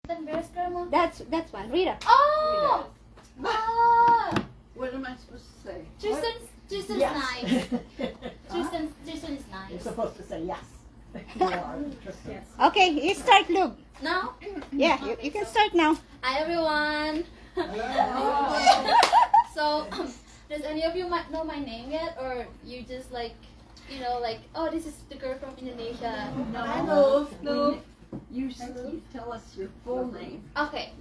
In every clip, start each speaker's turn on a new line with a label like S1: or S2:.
S1: Then where's grandma?
S2: That's one. Rita.
S1: Oh! Ah!
S3: What am I supposed to say?
S1: Tristan's
S3: Yes.
S1: nice. Tristan is
S3: You're
S1: nice.
S3: supposed to say yes. You are, Tristan.
S2: Okay, you start, Luke.
S1: Now?
S2: Yeah, you can start now.
S1: Hi everyone. So, does any of you know my name yet, or you just like, like, oh, this is the girl from Indonesia?
S3: No. You tell us your full name.
S1: Okay.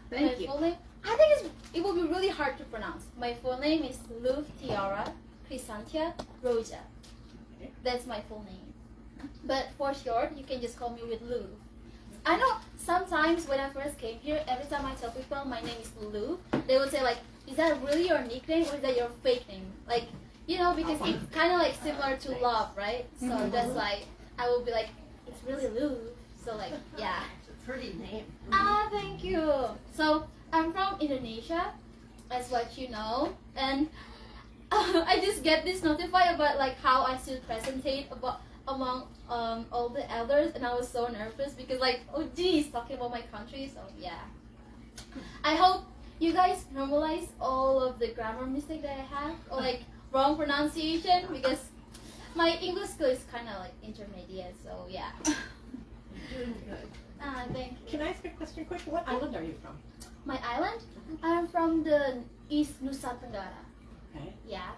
S3: Thank
S1: My
S3: you.
S1: full name? I think it will be really hard to pronounce. My full name is Luv Tiara Crisantia Roja. That's my full name. But for short, you can just call me with Luv. I know sometimes when I first came here, every time I tell people my name is Luv, they would say like, is that really your nickname or is that your fake name? Like, because it's kind of like similar to love, right? So that's why I will be like, it's really Luv. So like, yeah.
S3: It's a pretty name.
S1: Ah, thank you. So I'm from Indonesia, as what you know, and I just get this notified about like how I should presentate among all the elders, and I was so nervous because like, oh geez, talking about my country. So yeah, I hope you guys normalize all of the grammar mistake that I have or like wrong pronunciation because my English skill is kind of like intermediate. So yeah.
S3: Doing good.
S1: Thank you.
S3: Can I ask a question quick? What island are you from?
S1: My island? I'm from the East Nusa Tenggara.
S3: Okay.
S1: Yeah.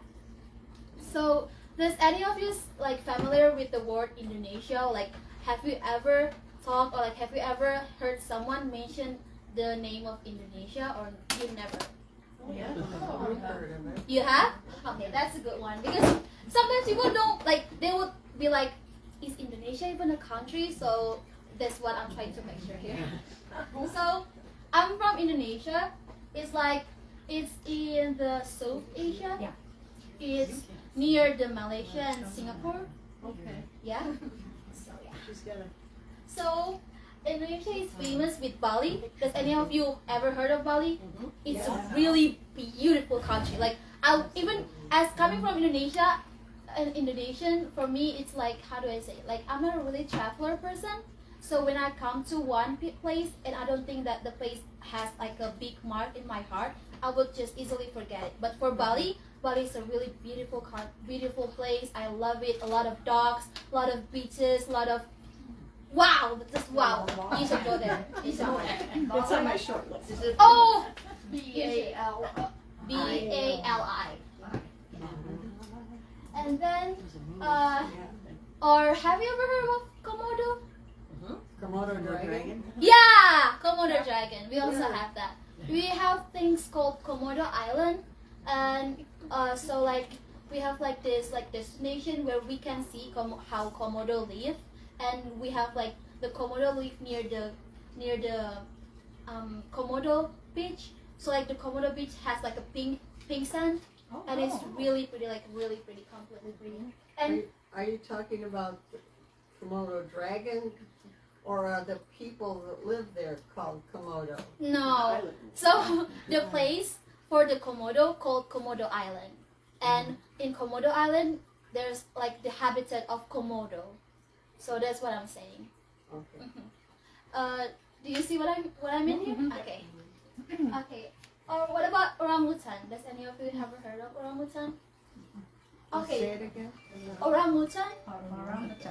S1: So, does any of you like familiar with the word Indonesia? Or, like, have you ever talked or like have you ever heard someone mention the name of Indonesia or you never?
S3: Yeah.
S1: You have? Okay, that's a good one because sometimes people don't like. They would be like, "Is Indonesia even a country?" So that's what I'm trying to make sure here. So I'm from Indonesia. It's in the South Asia.
S3: Yeah.
S1: It's near the Malaysia and Singapore.
S3: Okay.
S1: Yeah. So yeah.
S3: She's got a.
S1: So Indonesia is famous with Bali. Does any of you ever heard of Bali? It's a really beautiful country. Like even as coming from Indonesia, an Indonesian, for me it's like, how do I say it? Like I'm not a really traveler person. So when I come to one place and I don't think that the place has like a big mark in my heart, I would just easily forget it. But for Bali is a really beautiful place. I love it. A lot of dogs, a lot of beaches, a lot of wow, just wow. You should go there. You should go there.
S3: It's on my short list.
S1: Oh,
S3: B-A-L-I.
S1: BALI. And then, or have you ever heard of Komodo?
S3: Komodo dragon.
S1: Yeah, Komodo dragon. We also have that. We have things called Komodo Island, and so like we have like this like destination where we can see how Komodo live, and we have like the Komodo live near the Komodo beach. So like the Komodo beach has like a pink sand, and it's really pretty, like really pretty, completely pretty. And
S4: Are you talking about the Komodo dragon, or are the people that live there called Komodo?
S1: no, so the place for the Komodo called Komodo Island, and in Komodo Island there's like the habitat of Komodo, so that's what I'm saying.
S4: Okay.
S1: Do you see what I mean here? Okay, okay. Or what about orangutan? Does any of you ever heard of orangutan?
S4: Say
S1: Okay,
S4: it again.
S1: orangutan.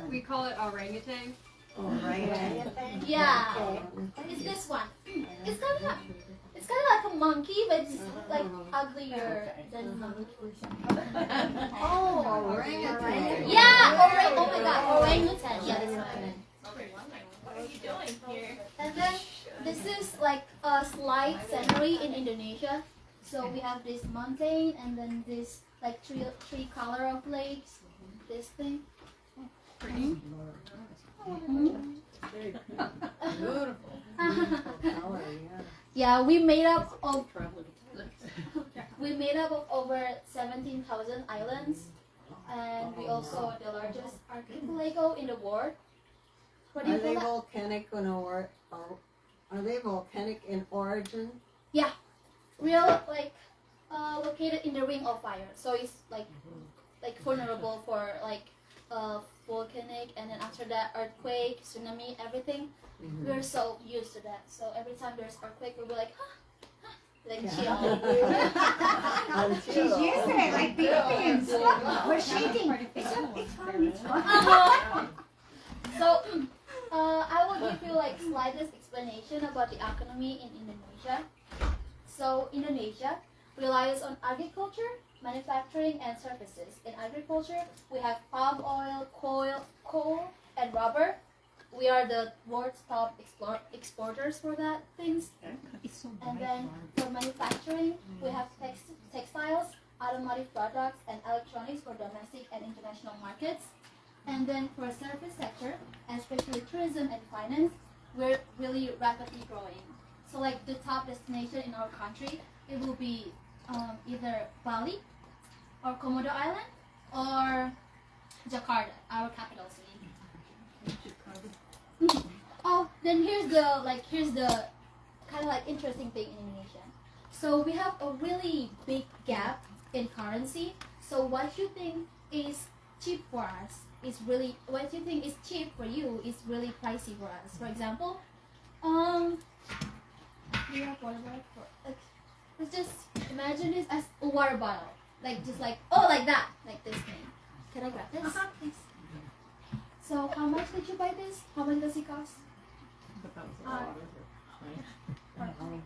S5: We call it orangutan.
S4: Orangutan.
S1: Yeah, it's this one. It's kind of like a monkey, but it's like uglier than a monkey.
S4: Oh, orangutan.
S1: Yeah, oh my god, orangutan. Yeah, that's what I meant.
S5: What are you doing here?
S1: And then this is like a slide scenery in Indonesia. So we have this mountain and then this like three color of lakes. This thing.
S4: Beautiful. Color, yeah.
S1: Yeah, we made up of over 17,000 islands, and we also the largest archipelago in the world. What do
S4: Are
S1: you call
S4: they
S1: that?
S4: volcanic are they volcanic in origin?
S1: Yeah, real like located in the ring of fire, so it's like vulnerable for like volcanic, and then after that earthquake, tsunami, everything. We're so used to that. So every time there's earthquake, we'll be like, like chill.
S2: She's used to it, like Philippines. We're shaking. It's fine.
S1: So I will give you like slightest explanation about the economy in Indonesia. So Indonesia relies on agriculture, manufacturing, and services. In agriculture, we have palm oil, coal, and rubber. We are the world's top exporters for that things. And then for manufacturing, we have textiles, automotive products, and electronics for domestic and international markets. And then for service sector, especially tourism and finance, we're really rapidly growing. So like the top destination in our country, it will be either Bali or Komodo Island or Jakarta, our capital city. Oh, then here's the kind of like interesting thing in Indonesia. So we have a really big gap in currency. So what you think is cheap for us is really what you think is cheap for you is really pricey for us. For example, we have water bottle for like, let's just imagine this as a water bottle, like just like like that, like this thing. Can I grab this, please? So how much did you buy this? How much does it cost?
S5: I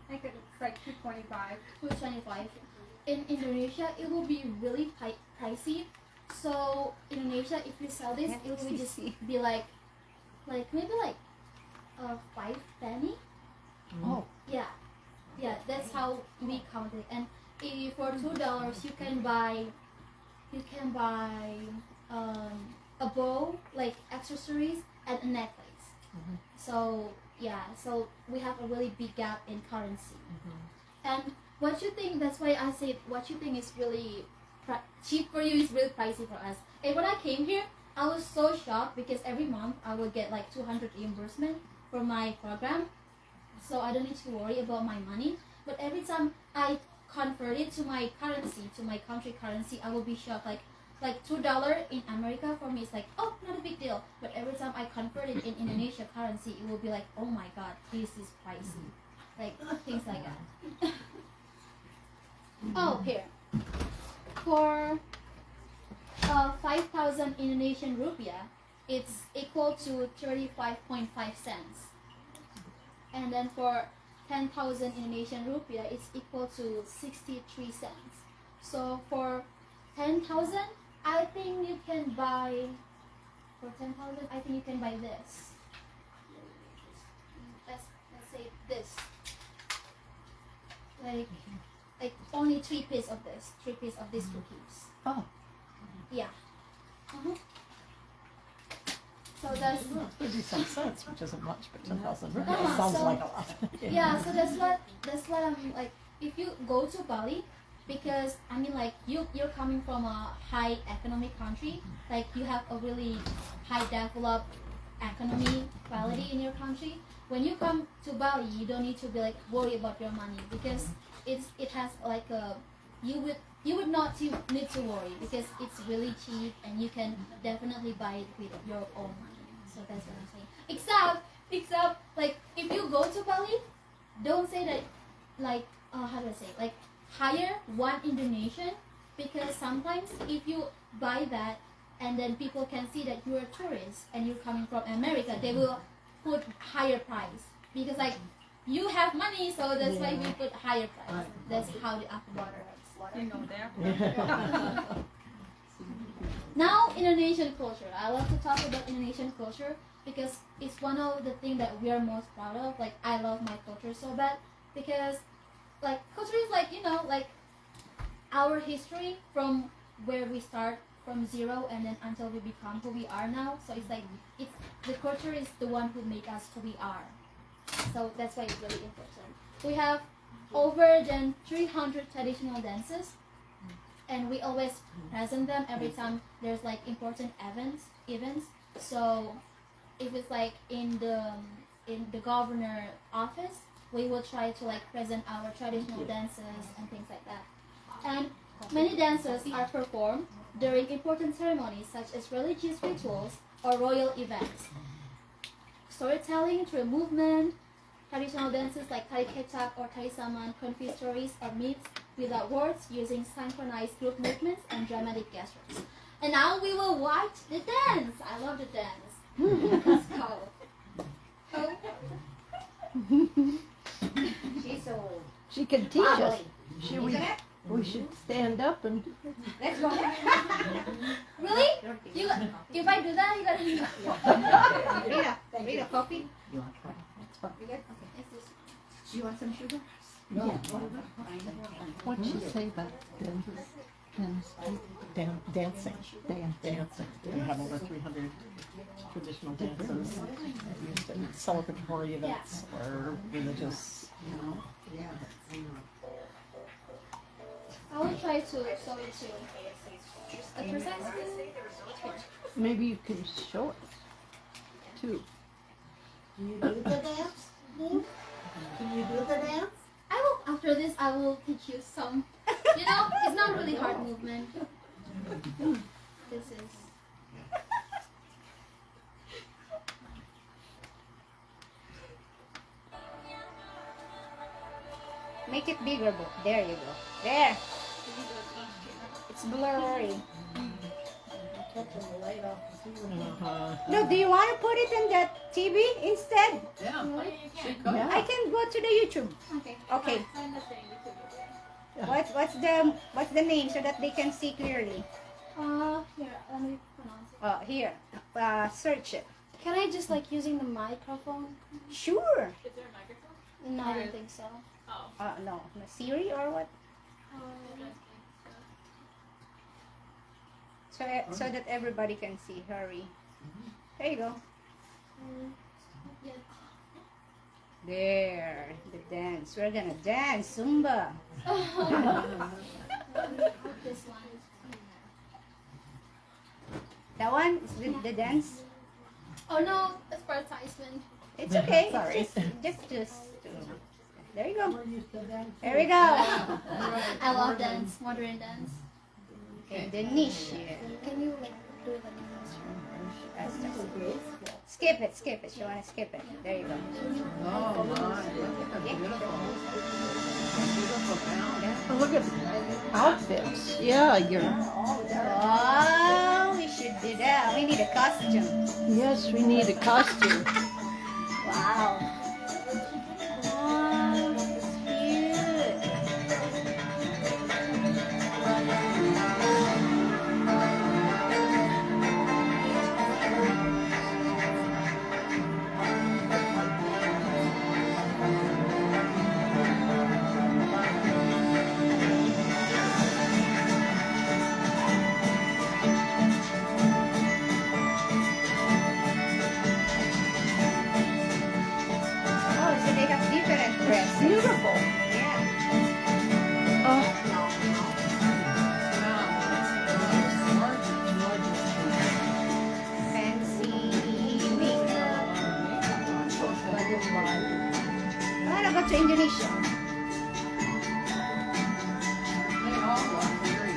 S5: think it's like $2.25.
S1: $2.25. In Indonesia, it will be really pricey. So Indonesia, if you sell this, it will just be like maybe like 5 penny.
S2: Oh.
S1: Yeah, that's how we count it. And if for $2, you can buy a bow, like accessories, and a necklace. So yeah, so we have a really big gap in currency. And what you think? That's why I said what you think is really cheap for you is really pricey for us. And when I came here, I was so shocked because every month I will get like 200 reimbursement for my program, so I don't need to worry about my money. But every time I convert it to my currency, to my country currency, I will be shocked. Like $2 in America for me is like, oh, not a big deal. But every time I convert it in Indonesia currency, it will be like, oh my god, this is pricey. Like things like that. Oh, here. For 5,000 Indonesian rupiah, it's equal to 35.5 cents. And then for 10,000 Indonesian rupiah, it's equal to 63 cents. So for 10,000, I think you can buy, for 10,000, I think you can buy this. Let's say this. Like only 3 pieces of this, 3 pieces of these cookies.
S2: Oh.
S1: Yeah. So that's
S6: 37 cents, which isn't much, but 10,000
S1: Yeah,
S6: rupees sounds
S1: so-
S6: like a lot.
S1: yeah. So that's what I'm like. If you go to Bali, because I mean like you're coming from a high economic country, like you have a really high developed economy quality in your country. When you come to Bali, you don't need to be like worry about your money because it has like a you would not need to worry because it's really cheap and you can definitely buy it with your own money. So that's what I'm saying. Except like if you go to Bali, don't say that like how do I say, like hire one Indonesian, because sometimes if you buy that and then people can see that you're a tourist and you're coming from America, they will put higher price because like you have money, so that's why we put higher price. That's how the apple water works.
S5: You know that.
S1: Now Indonesian culture. I love to talk about Indonesian culture because it's one of the things that we are most proud of. Like I love my culture so bad because like culture is like, you know, like our history from where we start from zero and then until we become who we are now. So it's like the culture is the one who make us who we are. So that's why it's really important. We have over than 300 traditional dances, and we always present them every time there's like important events. So if it's like in the governor office, we will try to like present our traditional dances and things like that. And many dances are performed during important ceremonies such as religious rituals or royal events. Storytelling through movement, traditional dances like tari kecak or tari saman convey stories or myths without words using synchronized group movements and dramatic gestures. And now we will watch the dance. I love the dance. Let's go.
S2: She's so
S6: She can teach us.
S2: wobbly.
S6: Should
S2: Isn't it?
S6: we should stand up and
S2: Let's go.
S1: Really? You, if I do that, you gotta.
S2: Rita, coffee?
S6: you want to try? It's fun.
S2: You good?
S1: Is this-
S2: Do you want some sugar?
S6: What'd she say about dancing? Dancing. We have over 300 traditional dances used in celebratory events or religious,
S1: I will try to show it to exercise.
S6: Maybe you can show us too.
S4: Do you do the dance? Can you do the dance?
S1: I will. After this, I will teach you some. You know, it's not really hard movement. This is.
S2: Make it bigger, Bo. There you go. There. It's blurry. No, do you want to put it in the TV instead?
S3: Yeah.
S6: Yeah.
S2: I can go to the YouTube.
S1: Okay.
S2: Okay. What's the name so that they can see clearly?
S1: Here, let me pronounce it.
S2: Here. Search it.
S1: Can I just like using the microphone?
S2: Sure.
S1: No, I don't think so.
S2: No. Siri or what? So that everybody can see. Hurry. There you go.
S1: Yeah.
S2: There. The dance. We're gonna dance Zumba.
S1: This one.
S2: That one is the dance.
S1: Oh no, that's for advertisement.
S2: It's okay.
S6: Sorry.
S2: Just. There you go.
S4: We're used to dancing.
S2: There we go.
S1: I love dance, modern dance.
S2: Indonesia.
S1: Can you like do it like
S2: Skip it. You want to skip it. There you go.
S3: Oh my, look at the beautiful. Beautiful gown.
S6: Oh, look at outfits. Yeah, you're.
S2: Oh, we should do that. We need a costume.
S6: Yes, we need a costume.
S2: Wow. Oh, it's cute. Oh, so they have different dresses.
S6: Beautiful.
S2: Yeah.
S6: Oh,
S2: Fancy makeup. I want to go to Indonesia.
S3: They all look very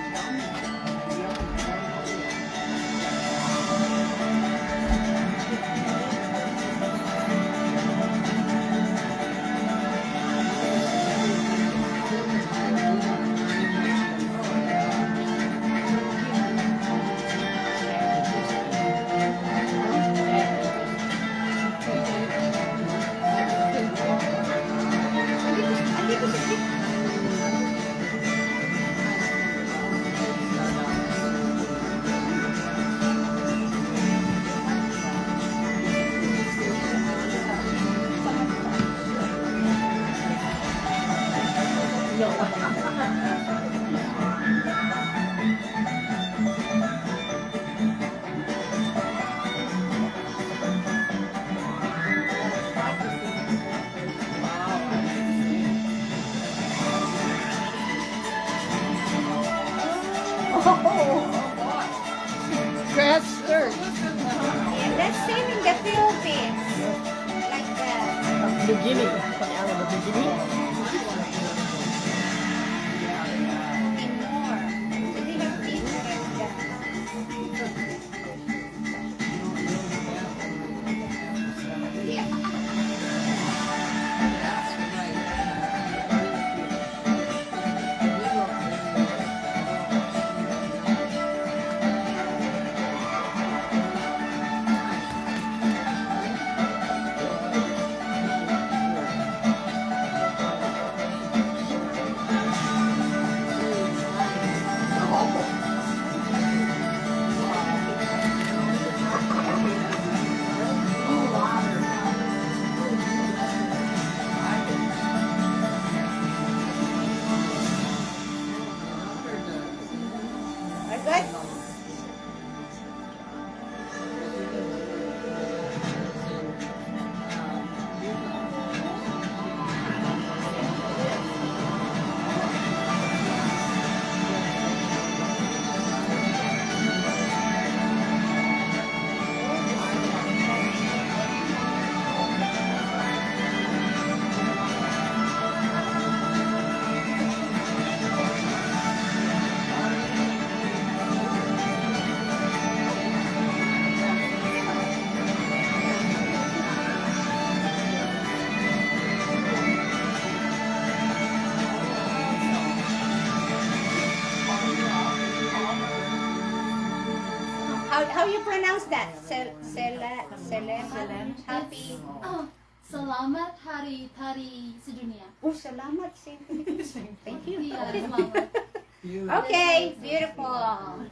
S6: grass skirt.
S2: And that's same in the Philippines. Like that.
S6: Bikini. Pangalan ng bikini.
S2: In more. So they have different you pronounce that? Selamat Happy.
S1: Oh, Selamat Hari Tari Sedunia.
S2: Oh, salamat. Thank you.
S1: Yeah, selamat.
S2: Okay, beautiful.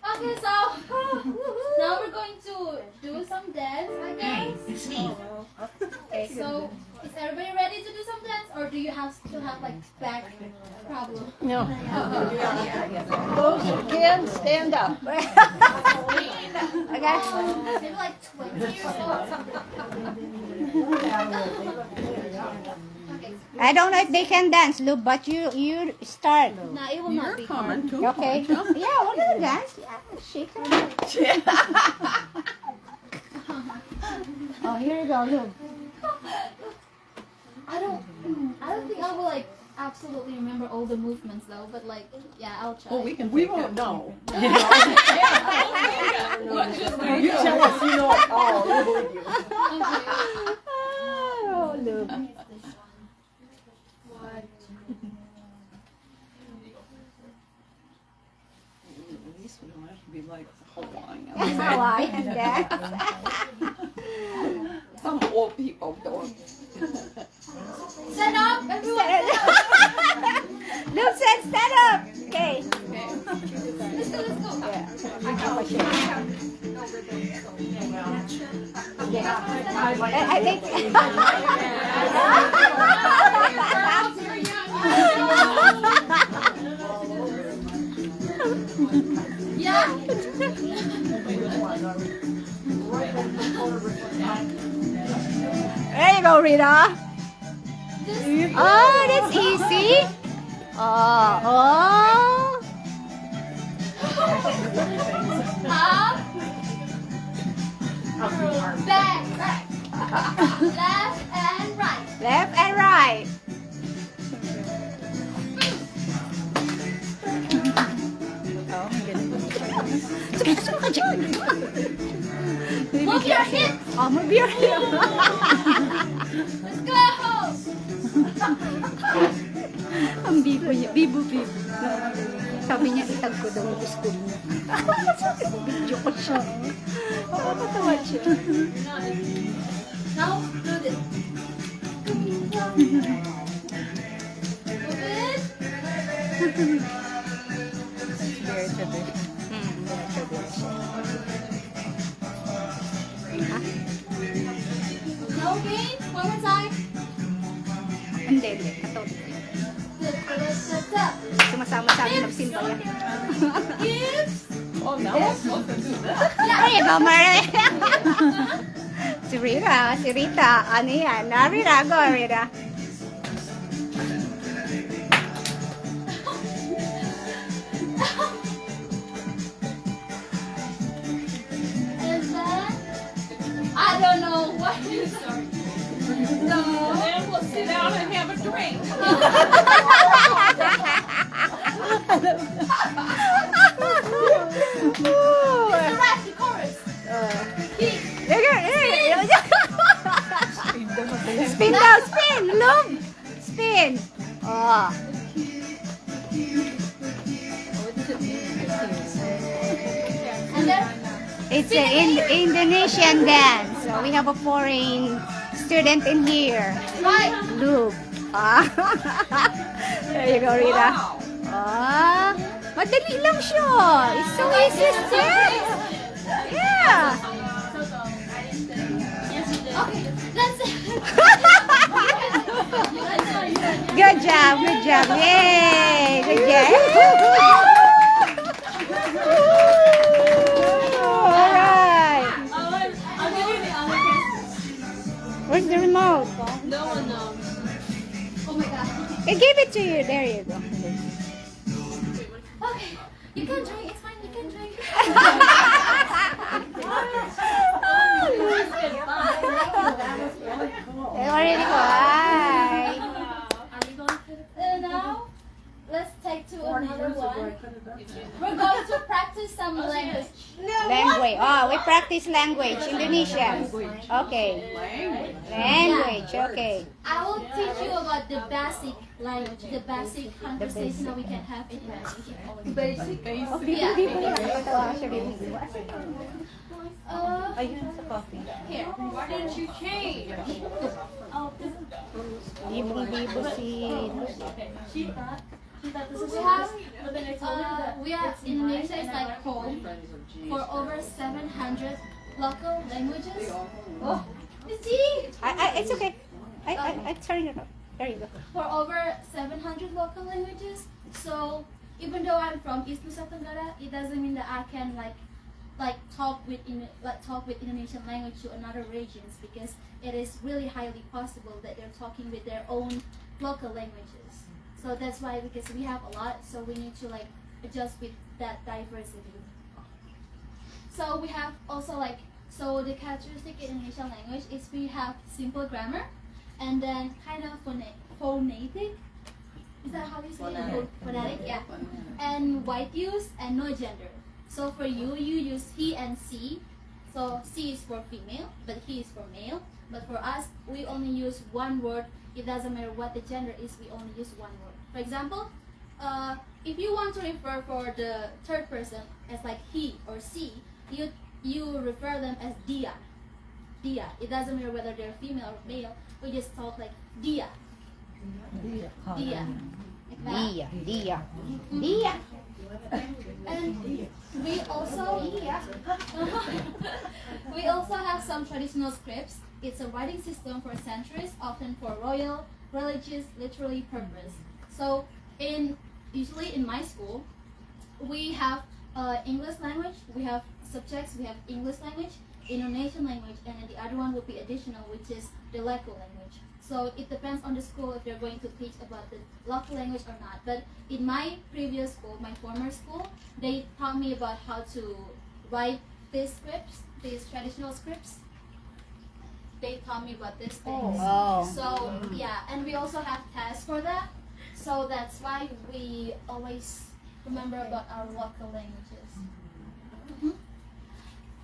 S1: Okay, so now we're going to do some dance, I guess.
S2: Okay.
S1: So, is everybody ready to do some dance, or do you still have like back problem?
S6: No. Those who can, stand up.
S2: Okay.
S1: Maybe like 20 years old. Okay.
S2: I don't know if they can dance, Lou, but you start.
S1: No, it will not be hard.
S3: Coming too.
S2: Okay. Yeah, what do you dance? Yeah, shake her. Oh, here you go, Lou.
S1: I don't think I will like absolutely remember all the movements though, but like, yeah, I'll try.
S3: Well, we can.
S6: We
S3: take
S6: won't
S3: it.
S6: know.
S5: There
S6: You tell us you know it all. We'll believe you.
S1: Okay.
S2: Oh, Lou.
S3: At least we don't have to be like Hawaiian.
S2: Hawaiian dance.
S3: Some old people don't.
S1: Stand up, everyone.
S2: Lou said stand up. Okay.
S1: Let's go, let's go.
S2: I think.
S1: Yeah.
S2: There you go, Rita.
S1: Just
S2: Oh, that's easy. Oh.
S1: up, back, left and right.
S2: Left and right.
S1: Move your hips.
S2: Oh, move your hip.
S1: Let's go.
S2: Ang bibo niya. Bibo. Sabi niya, itag ko daw ang school niya. Video ko siya. Nakakatawa siya.
S1: Now do this. Move it.
S2: Very traditional. Very traditional.
S1: No gain. One more time.
S2: Hindi. Katulad. Sumasama sa akin ng simba yan.
S1: Hips.
S3: Oh, now we're supposed to do that.
S2: There you go, Mary. Si Rita. Ano yan? Rita, go, Rita.
S1: And then I don't know what you sorry. No.
S5: Then we'll sit down and have a drink.
S1: The rest, the chorus. Keep.
S2: Spin daw, spin! Look! Spin! Oh.
S1: And then
S2: It's an Indonesian dance. So we have a foreign student in here.
S1: right.
S2: Look. Ah. There you go, Rita.
S5: Wow.
S2: Ah. Madali lang siya. It's so easy to dance. Yeah.
S1: Okay. That's it.
S2: Good job. Yay. Good job. All right.
S5: I'll give you the other kiss.
S2: Where's the remote?
S5: No one knows.
S1: Oh my god.
S2: I gave it to you. There you go.
S1: Okay. You can drink. It's fine. You can drink.
S2: They already go. Hi.
S1: And now, let's take to another one. We're going to practice some language.
S2: Language. Oh, we practice language. Indonesian. Okay. Language. Okay.
S1: I will teach you about about the basic language, the basic conversation that we can have in Indonesia.
S4: Basic.
S1: Yeah.
S2: Nakakatawa siya, baby. Ayun sa coffee.
S1: Here.
S5: Why didn't you change?
S2: Bibo si...
S5: She thought this is
S1: We have,
S5: but then I told her that
S1: we have Indonesia is like home for over 700 local languages.
S2: Oh,
S1: You see?
S2: it's okay. I turn it up. There you go.
S1: For over 700 local languages. So even though I'm from East Nusa Tenggara, it doesn't mean that I can talk with Indonesian language to another regions, because it is really highly possible that they're talking with their own local languages. So that's why, because we have a lot, so we need to adjust with that diversity. So we have also so the characteristic in Indonesian language is we have simple grammar, and then kind of phonetic. Is that how you say it? Phonetic, yeah. And white use and no gender. So for you use he and she. So she is for female, but he is for male. But for us, we only use one word. It doesn't matter what the gender is, we only use one word. For example, if you want to refer for the third person as he or she, you refer them as dia. Dia. It doesn't matter whether they're female or male. We just talk like dia. Dia. Like that.
S2: Dia.
S1: And we also have some traditional scripts. It's a writing system for centuries, often for royal, religious, literary purpose. So usually in my school, we have English language, we have subjects, we have English language, Indonesian language, and then the other one will be additional, which is the local language. So it depends on the school if they're going to teach about the local language or not. But in my previous school, my former school, they taught me about how to write these scripts, these traditional scripts. They taught me about these things.
S2: Oh.
S1: So yeah, and we also have tests for that. So that's why we always remember about our local languages.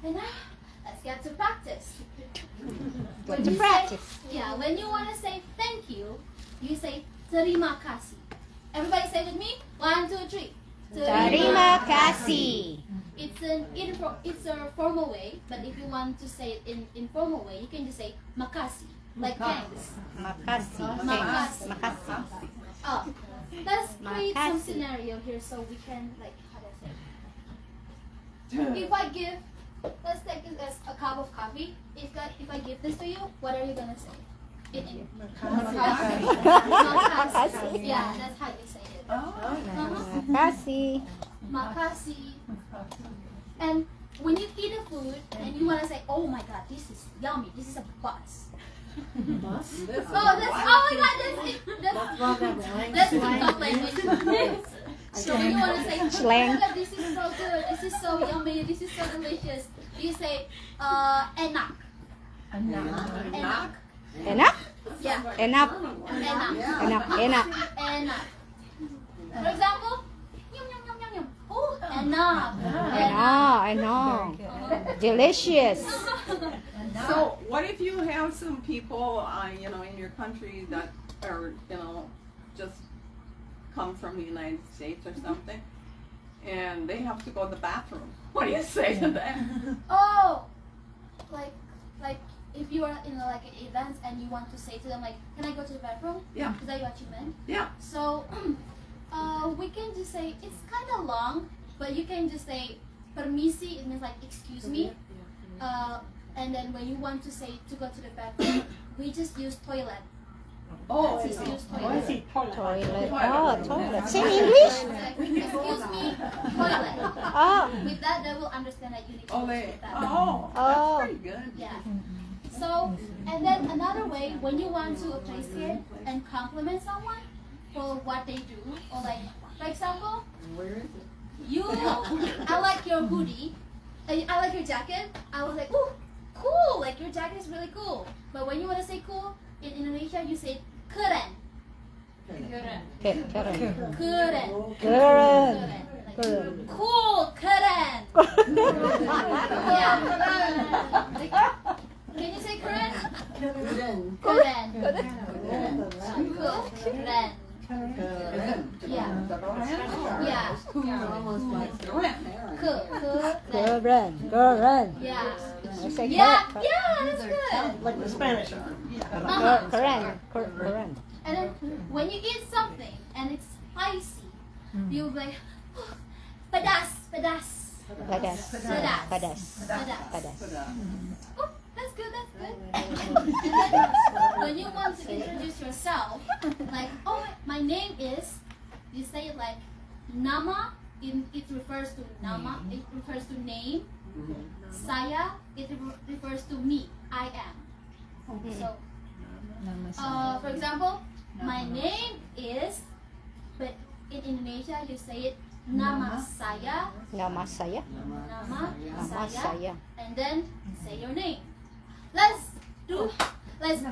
S1: And now, let's get to practice. When
S2: To
S1: you
S2: practice.
S1: Yeah, when you want to say thank you, you say terima kasih. Everybody say with me. 1, 2, 3.
S2: Terima kasih.
S1: It's a formal way, but if you want to say it in informal way, you can just say makasih, like thanks.
S2: Makasih.
S1: Makasih.
S2: Makasih.
S1: Oh, let's create some
S2: Makasih.
S1: scenario here so we can how do I say it? If I give, let's take this as a cup of coffee. If I give this to you, what are you gonna say? Makasih. Yeah, that's how you say it.
S2: Makasih.
S1: Makasih. And when you eat the food and you want to say, oh my god, this is yummy, this is a bus. Oh my god, that's TikTok language. So when you want to say, oh
S2: Slang.
S1: my god, this is so good, this is so yummy, this is so delicious, you say, enak. Enak.
S2: Enak?
S1: Yeah.
S2: Enak.
S1: Enak.
S2: Enak.
S1: Enak. For example, yum yum yum yum yum. Oh, enak.
S2: I know. Delicious.
S3: So, what if you have some people, in your country that are, just come from the United States or something, and they have to go to the bathroom? What do you say to them?
S1: Oh, like if you are in an event and you want to say to them can I go to the bathroom?
S3: Yeah.
S1: Is that what you meant?
S3: Yeah.
S1: So, we can just say it's kind of long, but you can just say permisi. It means excuse me. And then when you want to say to go to the bathroom, we just use toilet.
S3: Oh,
S1: Just use toilet.
S2: Toilet. Oh, toilet. Say in English?
S1: Excuse me, toilet.
S2: Oh.
S1: With that, they will understand that you need to go to the bathroom.
S3: Oh, that's pretty good.
S1: Yeah. So, and then another way, when you want to appreciate and compliment someone for what they do, or for example, I like your hoodie, I like your jacket, I was like, ooh, cool, your jacket is really cool. But when you want to say cool, in Indonesia, you say keren.
S2: Keren.
S1: Keren.
S2: Keren.
S1: Like, cool, keren. Yeah. Can you say keren? Keren. Keren. Yeah. Yeah.
S4: Almost like
S2: Keren, keren.
S1: Yeah.
S2: I say
S1: Yeah.
S2: keren.
S1: Yeah, that's good.
S6: Like the Spanish.
S2: Keren, keren.
S1: And then when you eat something and it's spicy, you'll be like, oh, pedas, pedas,
S2: Pedas.
S1: pedas,
S2: Pedas.
S1: pedas.
S2: Pedas.
S1: Oh, that's good, that's good. And then when you want to introduce yourself, like, oh, my name is, you say it like, nama, it refers to nama, it refers to name. Saya, it refers to me, I am. So, for example, my name is, but in Indonesia you say it nama saya,
S2: Nama saya.
S1: nama
S2: Nama
S1: saya,
S2: saya.
S1: and then say your name.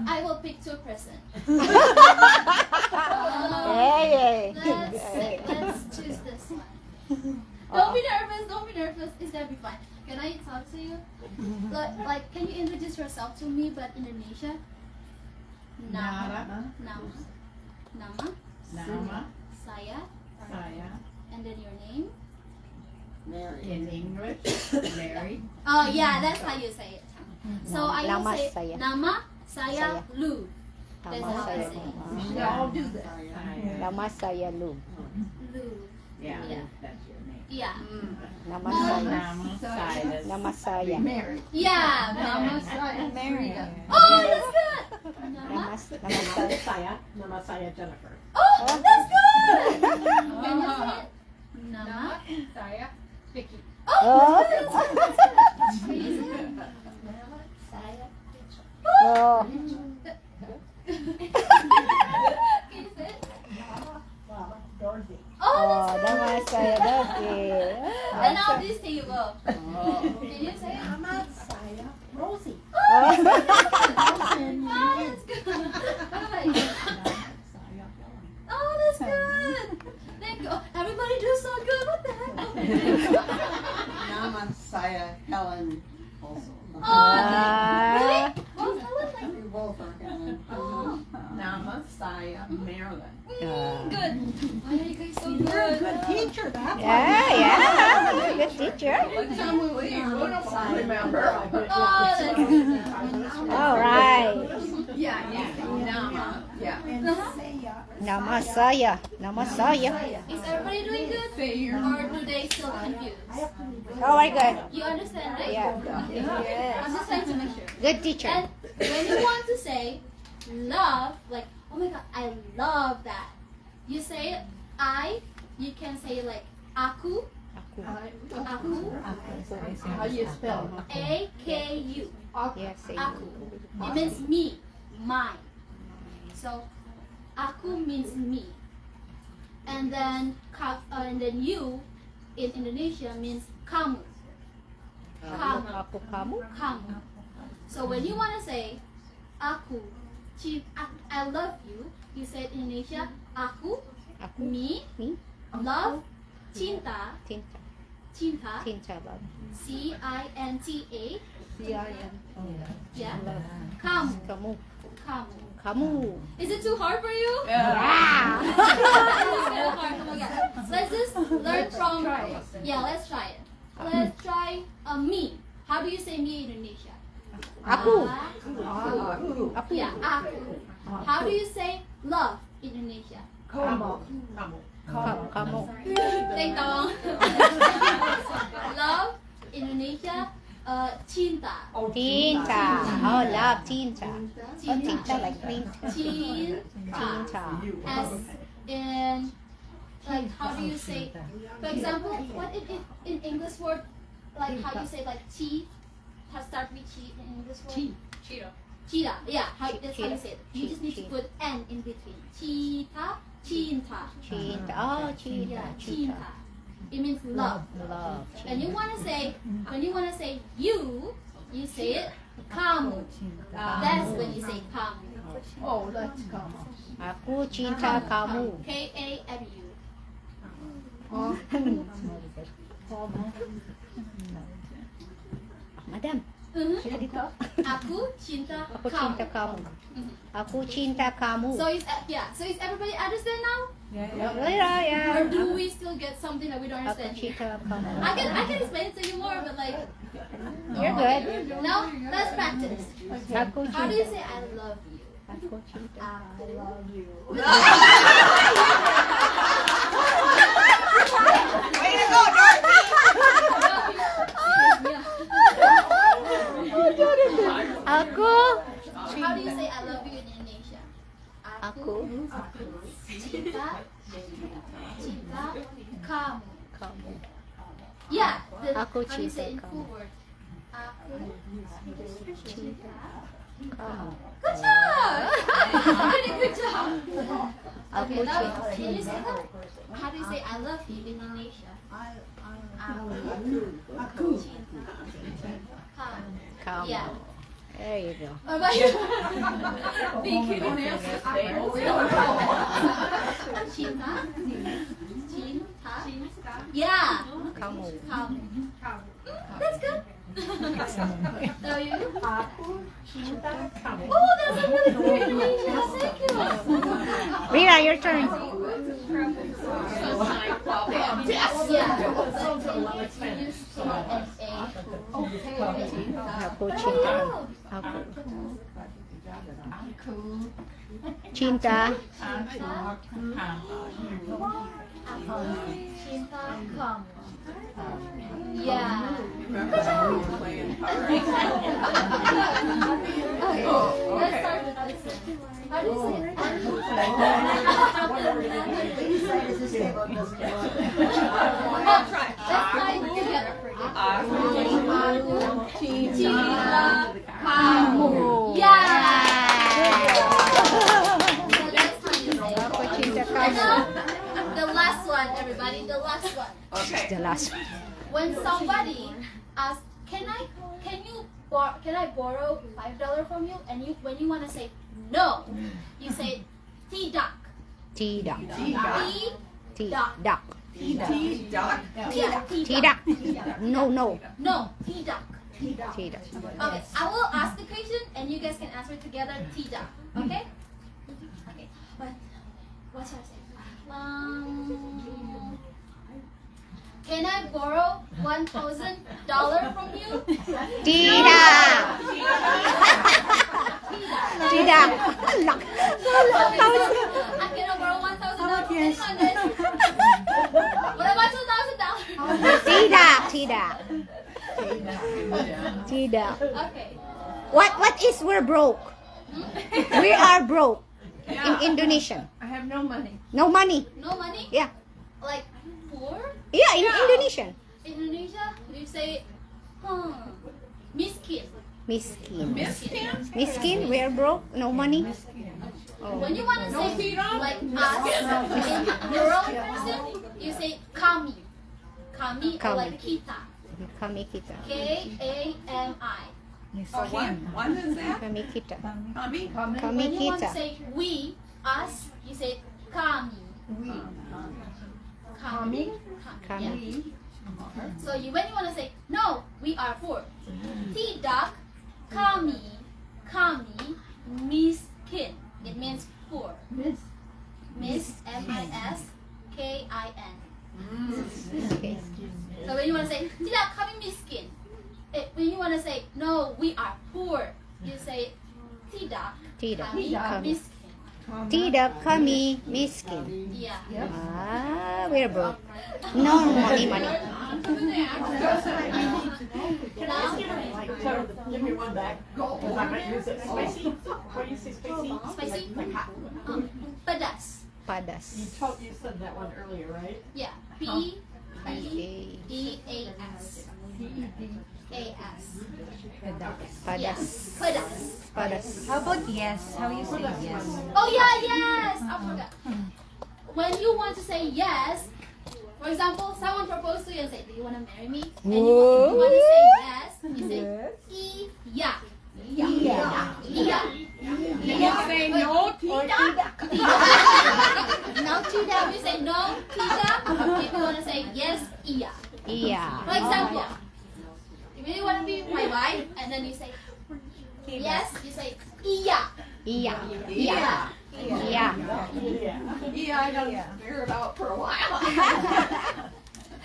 S1: I will pick two person.
S2: Hey,
S1: Let's choose this one. Don't be nervous, it's gonna be fine. Can I talk to you? Like, can you introduce yourself to me, but Indonesia? Nama, saya, and then your name.
S5: In English, Mary.
S1: Oh yeah, that's how you say it. So I will
S2: Nama
S1: say
S2: saya.
S1: nama saya
S2: Saya.
S1: Lu. That's
S2: Nama
S1: how I
S2: saya.
S1: say it.
S5: We should all do that.
S2: Nama saya Lu.
S1: Lu.
S5: Yeah,
S1: Yeah.
S5: that's your name.
S1: Yeah.
S2: Nama saya.
S5: Nama saya.
S2: Nama saya.
S5: Mary.
S1: Yeah.
S5: Nama
S1: Mary.
S5: saya Mary.
S1: Oh, that's good.
S2: Nama
S1: Nama.
S2: saya.
S6: Nama saya Jennifer.
S1: Oh, that's good. Can you say it? Nama.
S5: Saya Vicky.
S1: Oh,
S2: Oh.
S1: that's good. Can you say it? Nama saya.
S2: Oh.
S1: Can you say it?
S6: Dorothy.
S1: Oh,
S2: Oh,
S1: that's
S2: nama
S1: good.
S2: saya Dorothy.
S1: And now this table. Can you say it?
S6: Saya Rosie.
S2: Oh.
S1: Oh, that's good. Oh, that's good. Thank you. Everybody do so good. What the heck?
S4: Nama saya Helen also.
S1: Oh, really? Both Helen, like,
S4: We both are Helen.
S1: oh.
S5: Nama saya Marilyn.
S1: Good. Why are you guys so good?
S6: Teacher, that's
S2: Yeah. Good teacher.
S5: Time we leave, we don't remember.
S1: Oh, that's good.
S2: All right.
S5: Yeah, Nama. Yeah.
S2: Nama saya. Nama saya.
S1: Is everybody doing good?
S5: Say your
S1: Or do they still confused?
S2: Oh, very good.
S1: You understand, right?
S2: Yeah.
S1: I'm just trying to make sure.
S2: Good teacher.
S1: And when you want to say love, like, oh my god, I love that. You say I, you can say like aku, aku,
S5: How you spell?
S1: A-K-U,
S2: Yes, say
S1: aku. It means me, mine. So, aku means me. And then you in Indonesia means kamu. Kamu.
S2: Aku kamu.
S1: Kamu. So when you want to say aku, I love you, you say it in Indonesia aku,
S2: Aku.
S1: me,
S2: Me.
S1: love, cinta,
S2: Cinta.
S1: cinta,
S2: Cinta love.
S1: C-I-N-T-A,
S4: C-I-N.
S1: yeah, kamu,
S2: Kamu.
S1: kamu.
S2: Kamu.
S1: Is it too hard for you?
S2: Yeah.
S1: It's so hard. Oh my god. Let's just learn from. Yeah, let's try it. Let's try me. How do you say me in Indonesia?
S2: Aku.
S1: Aku. Yeah, aku. How do you say love in Indonesia?
S4: Como.
S2: Kamu.
S1: Ding dong. Love Indonesia, cinta.
S2: Cinta. Oh, love cinta. Oh, cinta like cinta.
S1: Cinta. As in, like, how do you say? For example, what in English word, like how you say like chi? How start with chi in English word? Cheetah. Cheetah. Yeah. That's how you say it. You just need to put n in between. Cheetah. Cinta.
S2: Cinta. Oh, cinta.
S1: Yeah.
S2: Cinta.
S1: Cinta. It means love.
S2: Love.
S1: When you wanna say you say it kamu. That's when you say kamu.
S5: Oh, let's come.
S2: Aku cinta kamu.
S1: K-A-M-U.
S2: Madam. Sila dito.
S1: Aku cinta
S2: Aku
S1: kamu.
S2: cinta kamu. Aku cinta kamu.
S1: So is So is everybody understand now?
S2: Yeah.
S1: Or do we still get something that we don't
S2: Aku
S1: understand?
S2: cinta kamu.
S1: I can explain it to you more, but like
S2: You're good.
S1: now let's practice.
S2: Aku
S1: How do you
S2: cinta.
S1: say I love you?
S2: Aku cinta.
S1: I love you.
S6: Way to go, Dorothy!
S2: Aku.
S1: How do you say I love you in Indonesia?
S2: Aku.
S1: Cinta kamu.
S2: Kamu.
S1: Yeah.
S2: Aku
S1: how do you say in
S2: cinta
S1: full
S2: kamu.
S1: word? Aku
S2: Cinta kamu.
S1: Good job. Really good job.
S2: Aku
S1: Okay, now
S2: cinta.
S1: can you say that? How do you say I love you in Indonesia? Aku cinta kamu.
S2: Kamu.
S1: Yeah.
S2: There you go.
S1: What about you? Thank you. Cinta. Yeah.
S2: Kamu.
S1: Kamu. That's good. So you? Oh, that's a really good Indonesia. Thank you.
S2: Rina, your turn. Aku cinta. Aku. Cinta.
S1: Cinta kamu. Yeah.
S3: Remember when we were playing cards?
S1: Let's start with this. How do you say it? Let's try together. Aku cinta kamu. Yeah. So let's try to say it.
S2: Aku cinta
S1: And
S2: kamu.
S1: now, the last one, everybody. The last one.
S3: Okay.
S2: The last one.
S1: When somebody asks, can I borrow $5 from you? And when you want to say no, you say tidak.
S2: Tidak.
S1: Tidak.
S2: Tidak.
S3: T-Duck.
S2: Tidak. No, no.
S1: No, tidak.
S2: Tidak.
S1: Okay, I will ask the question and you guys can answer together. Tidak. Okay? Okay. What should I say? Can I borrow $1,000 from you?
S2: Tidak. Tidak.
S1: I cannot borrow $1,000 from anyone then. What about $2,000?
S2: Tidak. Tidak. Tidak.
S1: Okay.
S2: What is we're broke? We are broke in
S3: Yeah.
S2: Indonesian.
S5: I have no money.
S2: No money.
S1: No money?
S2: Yeah.
S1: Like poor?
S2: Yeah, in Indonesian.
S1: Indonesia, we say, miskin.
S2: Miskin.
S3: Miskin?
S2: Miskin, we're broke. No money. Oh.
S1: When you want to say like us in plural person, you say kami. Kami or like kita.
S2: Kami kita.
S1: K-A-M-I.
S3: So what is that?
S2: Kami kita.
S3: Kami?
S2: Kami
S1: When you want to
S2: kita.
S1: say we, us, you say kami. Kami.
S2: Kami.
S1: Yeah. So when you want to say no, we are poor. Tidak kami miskin. It means poor. Miss M-I-S-K-I-N.
S2: Okay.
S1: So when you want to say tidak kami miskin, when you want to say no, we are poor, you say tidak
S2: Tidak.
S1: kami
S2: Kami.
S1: miskin.
S2: Tidak kami miskin.
S1: Yeah.
S2: Ah, we're broke. No money.
S1: Now,
S6: Give me one back. Because I might use it spicy. What do you say, spicy?
S1: spicy.
S6: Like hot.
S1: Pedas.
S2: Padas.
S6: You said that one earlier, right?
S1: Yeah. P-E-D-A-S. A-S.
S2: Padas.
S1: Pedas.
S2: Padas.
S5: How about yes? How you say yes?
S1: Oh yeah, yes. I forgot. When you want to say yes, for example, someone proposed to you and say, "Do you want to marry me?" And you want to say yes, you say iya. Iya. Iya.
S3: You say no, tidak?
S1: No, tidak. You say no, tidak. If you want to say yes, iya.
S2: Iya.
S1: For example, really want to be my wife? And then you say, yes. You say, iya.
S2: Iya.
S3: Yeah.
S2: Iya.
S3: Yeah, I gotta figure it out for a while.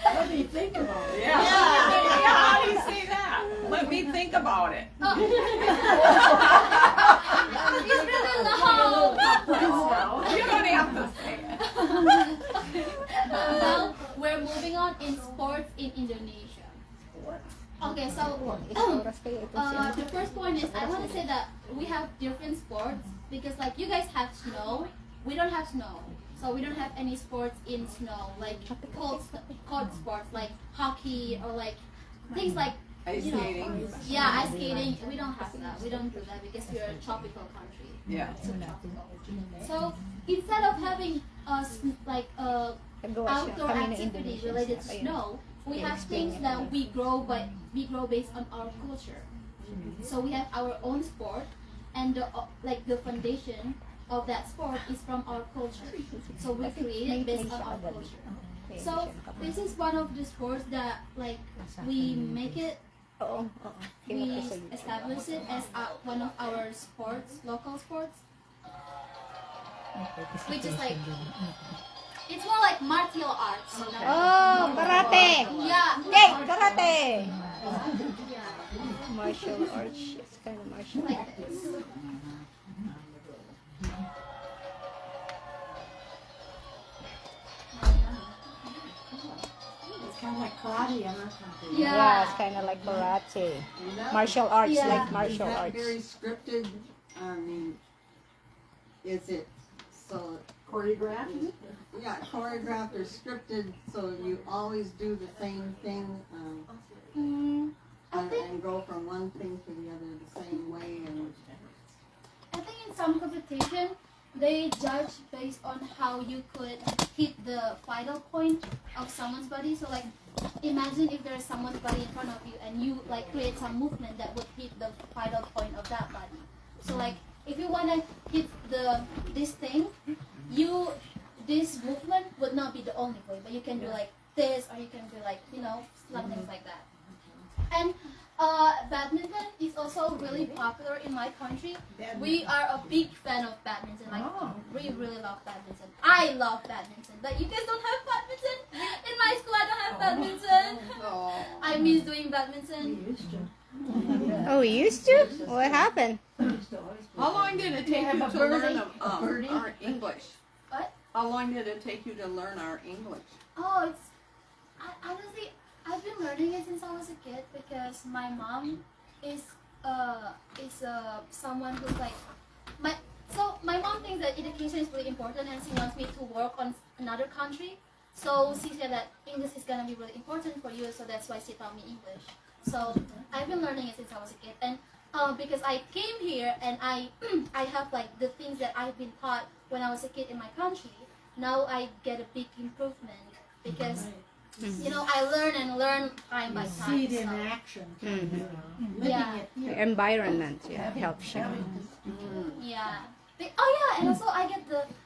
S4: Let me think about it.
S3: Yeah. How do you say that? Let me think about it.
S1: Oh. It's really long.
S3: You don't have to say it.
S1: Now we're moving on in sports in Indonesia. Okay, so
S2: Oras kaya ito siya.
S1: the first point is I want to say that we have different sports because like you guys have snow, we don't have snow, so we don't have any sports in snow like cold sports like hockey or like things like
S3: Ice
S1: you know,
S3: skating.
S1: yeah, ice skating. We don't have that. We don't do that because we're a tropical country.
S3: Yeah.
S1: So instead of having like
S2: Nagawa siya
S1: outdoor
S2: kami ng
S1: activity
S2: Indonesian.
S1: related to
S2: Ayun.
S1: snow, we have
S2: explain
S1: things
S2: niya.
S1: that we grow based on our culture. So we have our own sport, and like the foundation of that sport is from our culture. So we create it based on our culture. So this is one of the sports that like we make it,
S2: Oo.
S1: we establish it as one of our sports, local sports, which is like it's more like martial arts.
S2: Oh, karate!
S1: Yeah.
S2: Hey, karate!
S1: Yeah.
S2: Martial arts. It's kind of martial arts.
S1: Like this.
S4: It's kind of like karate in our country.
S2: Yeah, it's kind of like karate. Martial arts,
S1: Yeah.
S2: like martial
S4: Is that
S2: arts.
S4: very scripted? I mean, is it so
S5: Choreographed?
S4: yeah, choreographed or scripted? So you always do the same thing
S1: I think
S4: and go from one thing to the other the same way. And
S1: in some competition they judge based on how you could hit the vital point of someone's body. So like imagine if there's someone's body in front of you and you like create some movement that would hit the vital point of that body. So like if you wanna hit this thing, this movement would not be the only way, but you can do like this or you can do like some things like that. And badminton is also really popular in my country. We are a big fan of badminton. Like we really love badminton. I love badminton. But you guys don't have badminton? In my school I don't have badminton. I miss doing badminton.
S2: Oh, you used to? What happened?
S3: How long did it take you to learn our English?
S1: What?
S3: How long did it take you to learn our English?
S1: Oh, honestly, I've been learning it since I was a kid because my mom is someone who's like my mom thinks that education is really important and she wants me to work on another country. So she said that English is gonna be really important for you, so that's why she taught me English. So I've been learning it since I was a kid, and because I came here and I have like the things that I've been taught when I was a kid in my country. Now I get a big improvement because I learn and learn time by time.
S5: See it in
S1: so,
S5: action.
S1: yeah,
S2: The environment, yeah, helps you.
S1: yeah. And also I get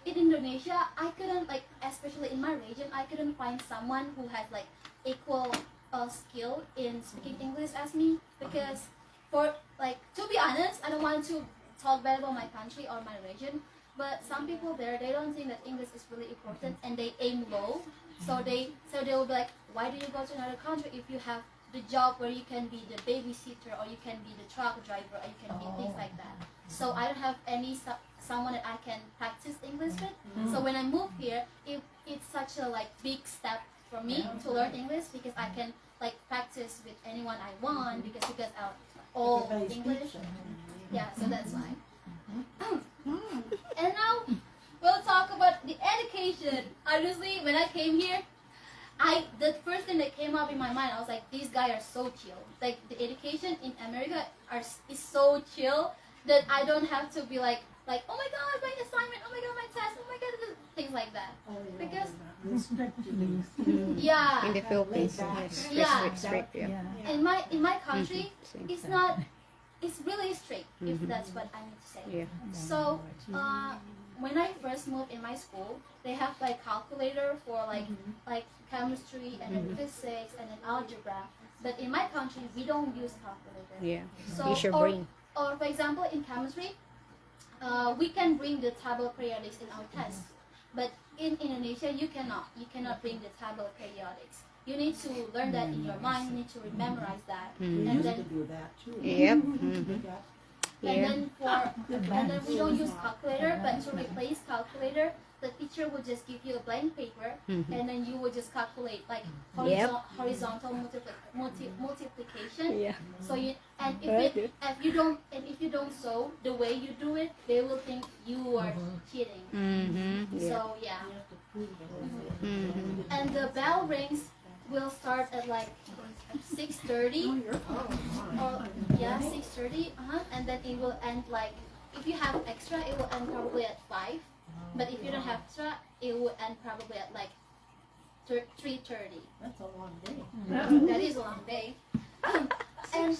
S1: in Indonesia I couldn't like, especially in my region, I couldn't find someone who has like equal skill in speaking English as me, because for like, to be honest, I don't want to talk bad about my country or my region, but some people there, they don't think that English is really important and they aim low. So they will be like, why do you go to another country if you have the job where you can be the babysitter or you can be the truck driver or you can be things like that. So I don't have someone that I can practice English with. So when I moved here, it's such a like big step for me to learn English, because I can like practice with anyone I want because I'm all English. Yeah, so that's why. And now we'll talk about the education. Honestly, when I came here, the first thing that came up in my mind, I was like, these guys are so chill. Like the education in America is so chill that I don't have to be like, oh my god, my assignment, oh my god, my test, oh my god, things like that. Because yeah,
S2: In the Philippines,
S1: Yeah.
S2: strict, yeah.
S1: in my country, it's really strict, if that's what I need to say.
S2: Yeah.
S1: So when I first moved in my school, they have like calculator for like chemistry and then physics and then algebra. But in my country, we don't use calculator.
S2: Yeah.
S1: So,
S2: You should
S1: or,
S2: bring.
S1: or for example, in chemistry, we can bring the table periodics in our test. But in Indonesia, you cannot. You cannot bring the table periodics. You need to learn that in your mind. You need to memorize that,
S2: Mm.
S1: and then
S4: do that too.
S2: Yep. Mm-hmm.
S1: and
S2: Yeah.
S1: then and then we don't use calculator, but to replace calculator, the teacher will just give you a blank paper,
S2: Mhm.
S1: and then you will just calculate like
S2: Yep.
S1: horizontal multiplication.
S2: Yeah.
S1: So you and
S2: Right.
S1: if you don't solve the way you do it, they will think you are cheating.
S2: Mm-hmm. Yeah.
S1: So yeah,
S2: Mm-hmm.
S1: and the bell rings will start at like 6:30. Or yeah, 6:30. And then it will end like if you have extra, it will end probably at 5. But if you don't have extra, it will end probably at like 3:30.
S4: That's a long day.
S1: That is a long day. And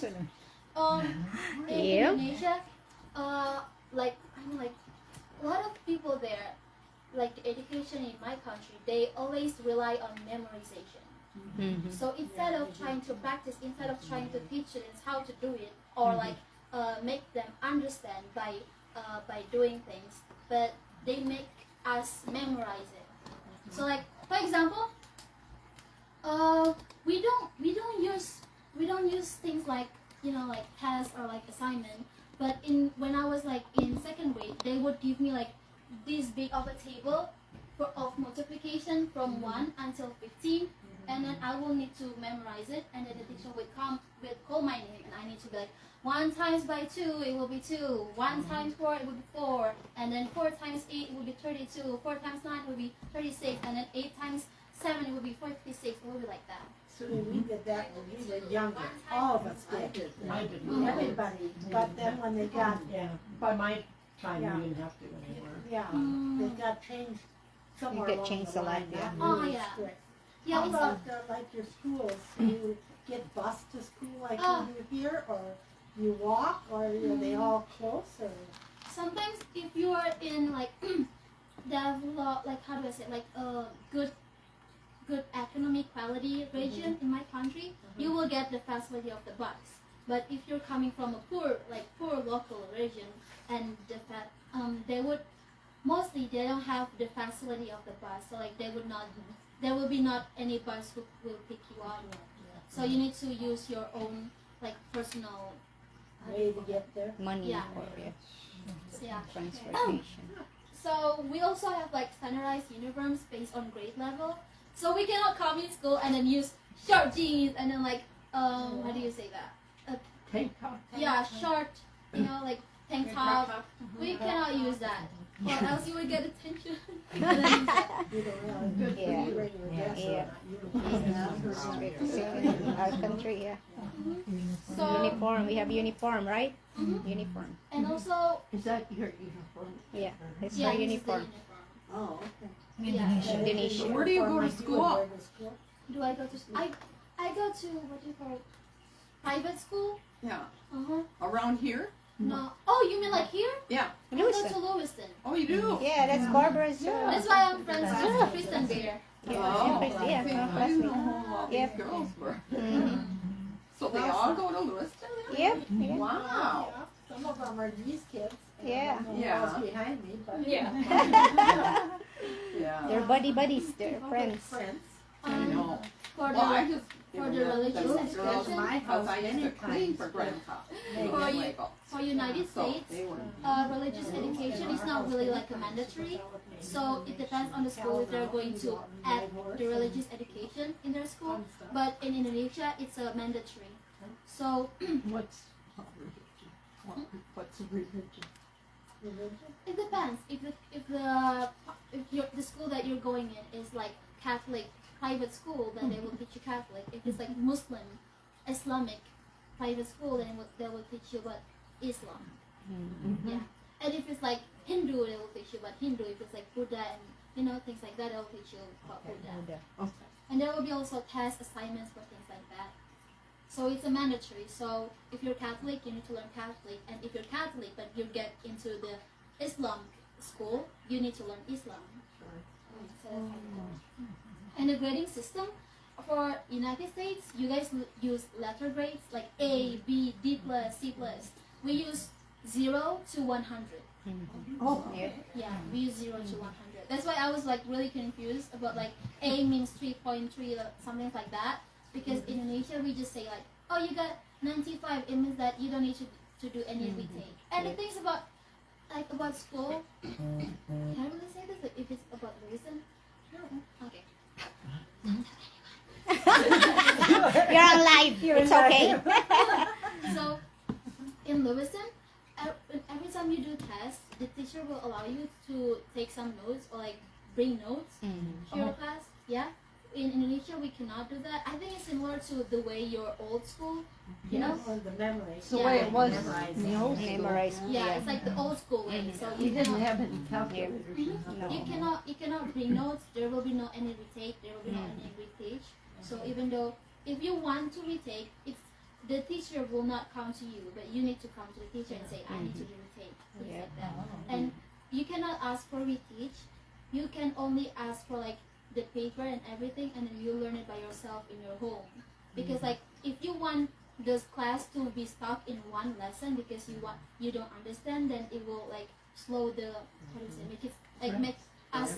S1: in
S2: Yep.
S1: Indonesia, like a lot of people there, like the education in my country, they always rely on memorization.
S2: Mm-hmm.
S1: So instead of trying to practice, instead of trying to teach students how to do it, or like make them understand by doing things, but they make us memorize it. So like for example, we don't use things like like tests or like assignment. But when I was like in second grade, they would give me like this big of a table of multiplication from 1 until 15. And then I will need to memorize it, and then the teacher will call my name, and I need to be like 1 times by 2 it will be 2, 1 times 4 it will be 4, and then 4 times 8 it will be 32, 4 times 9 will be 36, and then 8 times 7 it will be 46. It will be like that.
S7: So we did that when we were younger. All of us did.
S6: I did.
S7: Everybody. But then when they got,
S6: Yeah, by my time,
S7: Yeah.
S6: we didn't have to anymore.
S7: yeah, they got changed somewhere
S2: get
S7: along
S2: changed
S7: the
S2: a lot,
S7: line.
S2: yeah.
S7: Not
S1: Oh,
S7: really
S1: yeah.
S7: strict.
S1: Yeah,
S7: How
S1: it's
S7: about like your schools? Do you get bused to school like
S1: Oh.
S7: you do here, or you walk, or are they all close, or?
S1: sometimes if you are in like like how do I say, like a good economic quality region in my country, you will get the facility of the bus. But if you're coming from a poor local region, and they would mostly they don't have the facility of the bus, so like there will be not any bus who will pick you up. So you need to use your own like personal
S7: Way to get there.
S2: Money
S1: Yeah.
S2: or
S1: yeah.
S2: transportation.
S1: So we also have like standardized uniforms based on grade level. So we cannot come in school and then use short jeans and then like how do you say that?
S6: Tank top.
S1: Yeah, short, like tank top. We cannot use that, or else you will get attention.
S7: You don't have good
S2: Yeah.
S7: regular dress,
S2: Yeah.
S7: not
S2: Strict in our country, yeah.
S1: So
S2: Uniform, we have uniform, right?
S1: Mhm.
S2: Uniform.
S1: and also
S6: Is that your uniform?
S2: Yeah, it's
S1: yeah,
S2: our
S1: this is the
S2: uniform.
S7: Oh, okay.
S1: Yeah.
S2: Indonesia.
S3: Where do you go to
S7: Uniform
S3: school?
S7: wear to school?
S1: Do I go to I go to what do you call it? Private school?
S3: Yeah.
S1: Uh-huh.
S3: Around here?
S1: No. Oh, you mean like here?
S3: Yeah.
S1: I go to
S2: Lewiston.
S1: Lewiston.
S3: Oh, you do?
S2: Yeah, that's Barbara's.
S1: That's why I'm friends with Kristen Bear.
S3: Oh,
S2: Yeah,
S3: okay.
S2: our
S3: I didn't know
S2: classmate.
S3: who all
S2: Yep.
S3: these girls were.
S2: Mhm.
S3: So they all go to Lewiston? then?
S2: Yep. Yeah.
S3: Wow.
S7: Some of them are these kids. and
S2: Yeah.
S7: I don't know who
S3: Yeah.
S7: else behind me, but.
S5: Yeah.
S3: Yeah.
S2: They're buddies, they're friends.
S7: Friends.
S3: I know.
S1: For
S3: Well, I
S1: the
S3: just
S1: for
S3: given
S1: the
S3: that
S1: religious
S3: those girls
S1: education,
S3: because I used to clean for Grandpa.
S1: For you- for United
S3: So
S1: States,
S3: they were.
S1: religious education is not really like a mandatory. So it depends on the school if they're going to add the religious education in their school. But in Indonesia, it's a mandatory. So
S6: What's what's religion?
S1: it depends. If the school that you're going in is like Catholic private school, then they will teach you Catholic. If it's like Muslim, Islamic private school, then they will teach you about Islam. Yeah. And if it's like Hindu, they will teach you about Hindu. If it's like Buddha and things like that, they will teach you about Buddha.
S6: Okay.
S1: And there will be also test assignments for things like that. So it's a mandatory. So if you're Catholic, you need to learn Catholic. And if you're Catholic but you get into the Islam school, you need to learn Islam. So that's how it goes. And the grading system for United States, you guys use letter grades like A, B, D plus, C plus. We use 0 to 100.
S7: Oh,
S2: Yeah.
S1: Yeah, we use 0 to 100. That's why I was like really confused about like A means 3.3, something like that. Because in Indonesia we just say like, oh, you got 95. It means that you don't need to do any retake. And the things about school, can I really say this? Like, if it's about Lewison? Okay.
S2: You're on live. It's okay.
S1: So in Lewison, every time you do tests, the teacher will allow you to take some notes or like bring notes to your class. Yeah. In Indonesia, we cannot do that. I think it's similar to the way your old school, you know?
S7: on the memory.
S4: It's the way it was.
S2: Memorize.
S1: Yeah, it's like the old school way. So
S7: You
S1: you
S7: didn't
S1: cannot,
S7: have any calculators.
S2: No.
S1: you cannot bring notes. There will be no any retake. There will be no any reteach. So even though if you want to retake, it's the teacher will not come to you, but you need to come to the teacher and say, I need to do retake, things
S2: Yeah.
S1: like that. And you cannot ask for reteach. You can only ask for like the paper and everything, and then you learn it by yourself in your home. Because like if you want this class to be stuck in one lesson because you don't understand, then it will like slow the make us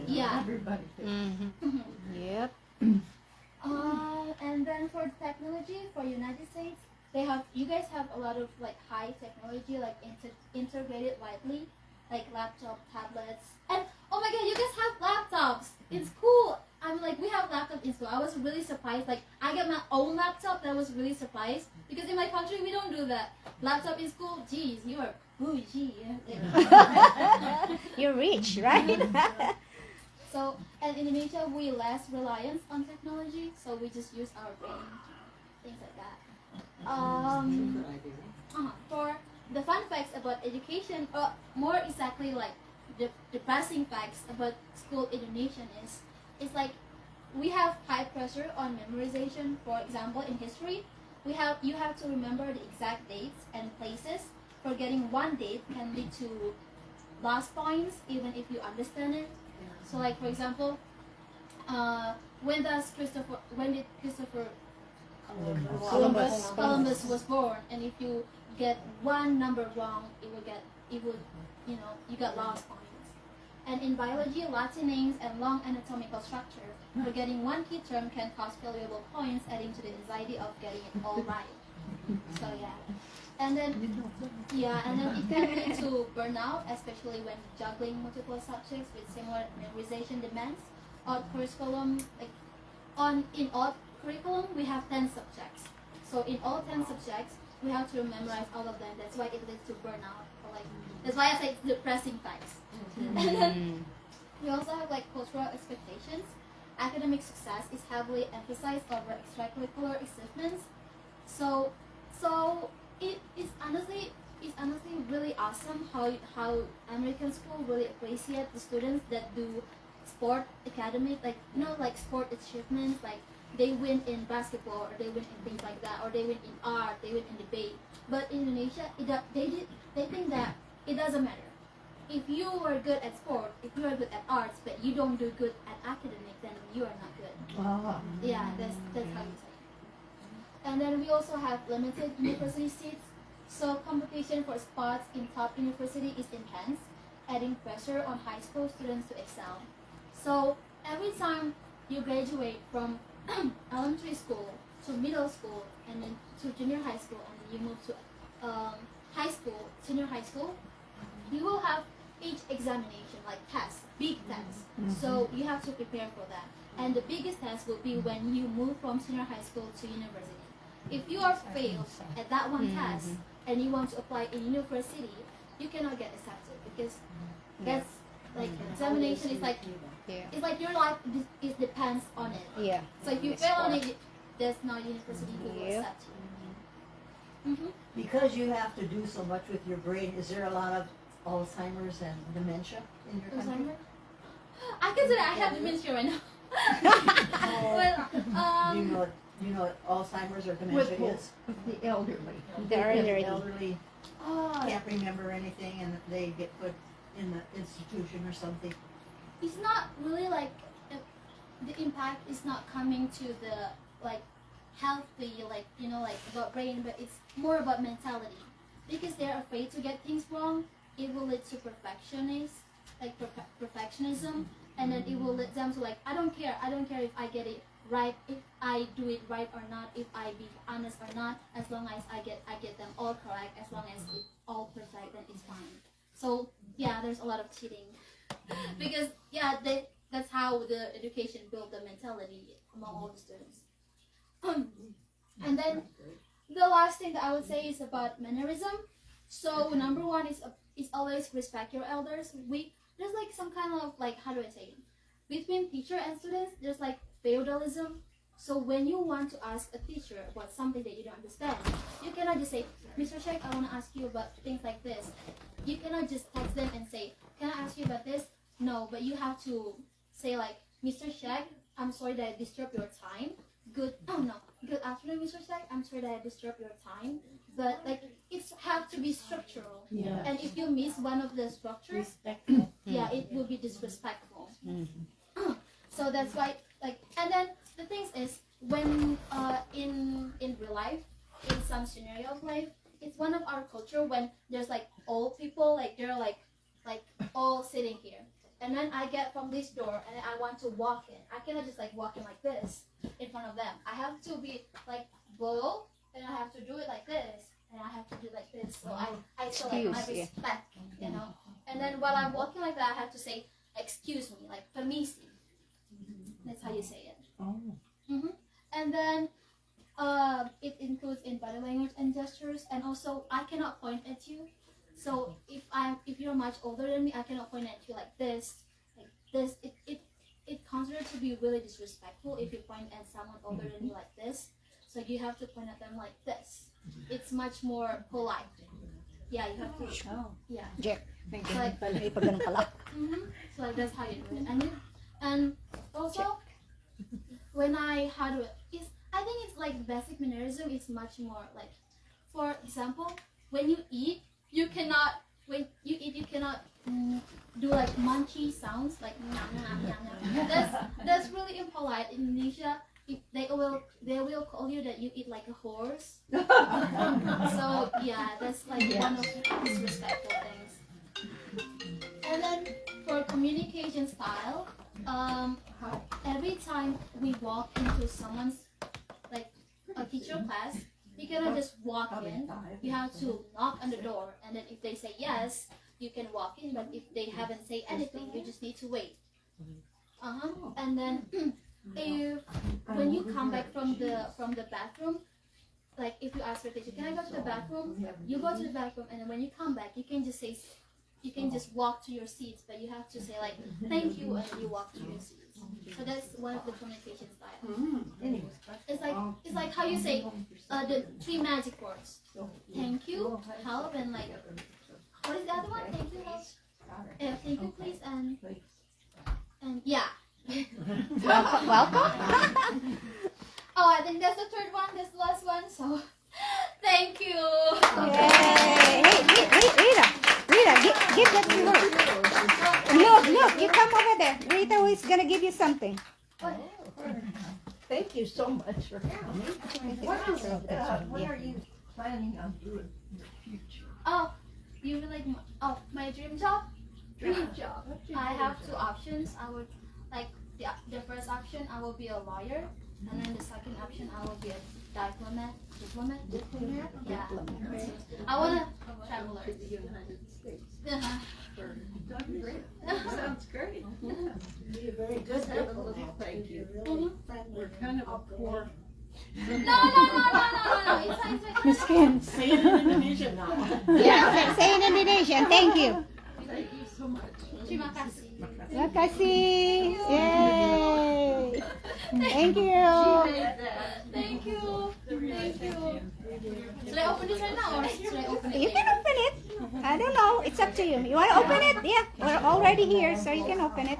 S1: yeah.
S7: Everybody.
S2: Yep.
S1: And then for technology for United States, you guys have a lot of like high technology like integrated widely, like laptop, tablets, and oh my god, you guys have laptops in school. I mean, like we have laptops in school. I was really surprised. Like I got my own laptop. That was really surprised because in my country we don't do that. Laptop in school, geez, you are bougie.
S2: You're rich, right?
S1: So, and in Indonesia, we less reliance on technology, so we just use our brain, things like that. For the fun facts about education, or more exactly like the depressing facts about school Indonesian is, it's like we have high pressure on memorization. For example, in history, you have to remember the exact dates and places. Forgetting one date can lead to lost points, even if you understand it. So, like for example, when did Christopher Columbus was born? And if you get one number wrong, you got lost points. And in biology, Latin names and long anatomical structure, forgetting one key term can cost valuable points, adding to the anxiety of getting it all right. So yeah. And then it can lead to burnout, especially when juggling multiple subjects with similar memorization demands. In odd curriculum, we have 10 subjects. So in all 10 subjects, we have to memorize all of them. That's why it leads to burnout. That's why I say it's depressing facts. And then we also have like cultural expectations. Academic success is heavily emphasized over extracurricular achievements. So it's honestly really awesome how American school really appreciate the students that do sport academic, like sport achievements, like they win in basketball or they win in things like that, or they win in art, they win in debate. But in Indonesia, they think that it doesn't matter. If you are good at sport, if you are good at arts, but you don't do good at academic, then you are not good. Yeah, that's how you say it. And then we also have limited university seats. So competition for spots in top university is intense, adding pressure on high school students to excel. So every time you graduate from elementary school to middle school and then to junior high school and then you move to high school, senior high school, you will have each examination, like tests, big tests. So you have to prepare for that. And the biggest test will be when you move from senior high school to university. If you are failed at that one test and you want to apply in university, you cannot get accepted because that's like examination is like it's like your life it depends on it.
S2: Yeah.
S1: So if you fail on it, there's no university who will accept you.
S8: Because you have to do so much with your brain, is there a lot of Alzheimer's and dementia in your country?
S1: Alzheimer? I consider I have dementia right now. Well,
S8: Do you know what Alzheimer's or dementia is?
S7: The elderly.
S2: The elderly.
S8: Elderly can't remember anything and they get put in the institution or something.
S1: it's not really like the impact is not coming to the like healthy, like like about brain, but it's more about mentality, because they're afraid to get things wrong. It will lead to perfectionism, and then it will lead them to like, I don't care if I get it right, if I do it right or not, if I be honest or not, as long as I get them all correct, as long as it's all perfect, then it's fine. So yeah, there's a lot of cheating because that's how the education built the mentality among all the students. And then the last thing that I would say is about mannerism. So number one is always respect your elders. There's like some kind of like, how do I say it? Between teacher and students, there's like feudalism. So when you want to ask a teacher about something that you don't understand, you cannot just say, Mr. Sheikh, I want to ask you about things like this. You cannot just text them and say, can I ask you about this? No, but you have to say like, Mr. Sheikh, I'm sorry that I disturbed your time. Good afternoon, Mr. Sheikh. I'm sorry that I disturbed your time. But like, it's have to be structural.
S6: Yeah.
S1: And if you miss one of the structures,
S6: Respectful.
S1: it will be disrespectful. So that's why, like, and then the thing is, when in real life, in some scenario of life, it's one of our culture when there's like old people, like they're like all sitting here, and then I get from this door and I want to walk in. I cannot just like walk in like this in front of them. I have to be like bold, and I have to do it like this, and I have to do it like this. So I show like my respect, And then while I'm walking like that, I have to say, excuse me, like permisi. That's how you say it. And then it includes in body language and gestures, and also I cannot point at you. So if you're much older than me, I cannot point at you like this. It considered to be really disrespectful if you point at someone older than you like this. So you have to point at them like this. It's much more polite. Yeah, you have to. Yeah.
S2: Jack.
S1: So like, so like that's how you do it. And also when I think it's like basic mannerism is much more like, for example, when you eat, you cannot do like munchy sounds like that's really impolite in Indonesia. They will call you that you eat like a horse. So yeah, that's like one of the disrespectful things. And then for communication style, every time we walk into someone's like a teacher class, you cannot just walk in. You have to knock on the door, and then if they say yes, you can walk in. But if they haven't said anything, you just need to wait. And then when you come back from the bathroom, like if you ask your teacher, can I go to the bathroom? You go to the bathroom, and then when you come back, you can just walk to your seats, but you have to say like thank you, and then you walk to your seats. So that's one of the communication style. It's like how you say the 3 magic words: thank you, help, and like what is the other one? Thank you, help, thank you, please, and yeah.
S2: Welcome.
S1: Oh, I think that's the third one. That's the last one. So thank you.
S2: Yay. Hey, Rita, give that to her. Look, you come over there. Rita is gonna give you something.
S8: Thank you so much for coming. What are you planning on doing in the future?
S1: Oh, you would like my dream job? Dream job. I have 2 options. I would like the first option. I will be a lawyer, and then the second option, I will be a diplomat. Yeah. I wanna travel to the United States.
S3: Sounds great.
S4: You're very good.
S3: Thank you. We're kind of a poor.
S1: No. It's fine.
S2: Miss Kim.
S3: Say it in Indonesian now.
S2: Yeah, say in Indonesian. Thank you.
S3: Thank you so much.
S1: Terima kasih.
S2: Terima kasih. Yay. Thank you.
S1: Thank you. Should I open this right now, or should I open it?
S2: You can open it. I don't know. It's up to you. You want to open it? Yeah, we're already here, so you can open it.